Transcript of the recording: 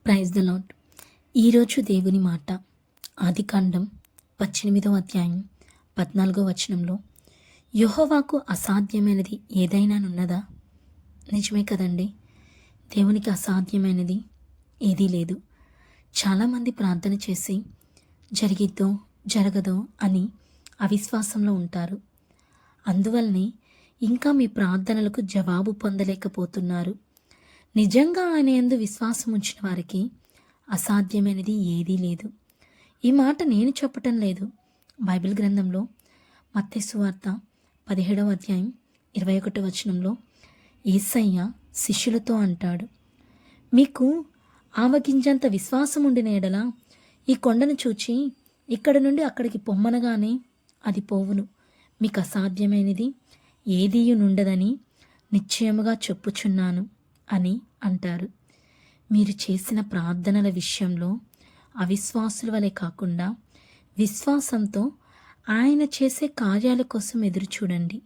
Praise the lord. ఈరోజు దేవుని మాట ఆదికాండం 18వ అధ్యాయం 14వ వచనంలో, యెహోవాకు అసాధ్యమైనది ఏదైనానున్నదా? నిజమే కదండి. దేవునికి అసాధ్యమైనది ఏదీ లేదు. చాలామంది ప్రార్థన చేసి జరిగిద్దో జరగదో అని అవిశ్వాసంలో ఉంటారు. అందువల్లనే ఇంకా మీ ప్రార్థనలకు జవాబు పొందలేకపోతున్నారు. నిజంగా ఆయన యందు విశ్వాసం ఉంచిన వారికి అసాధ్యమైనది ఏదీ లేదు. ఈ మాట నేను చెప్పటం లేదు. బైబిల్ గ్రంథంలో మత్తయి సువార్త 17వ అధ్యాయం 21వ వచనంలో యేసయ్య శిష్యులతో అంటాడు, మీకు ఆవగింజంత విశ్వాసం ఉండిన ఎడల ఈ కొండను చూచి ఇక్కడ నుండి అక్కడికి పొమ్మనగానే అది పోవును. మీకు అసాధ్యమైనది ఏదీయునుండదని నిశ్చయముగా చెప్పుచున్నాను అని అంటారు. మీరు చేసిన ప్రార్థనల విషయంలో అవిశ్వాసుల వలె కాకుండా విశ్వాసంతో ఆయన చేసే కార్యాల కోసం ఎదురు చూడండి.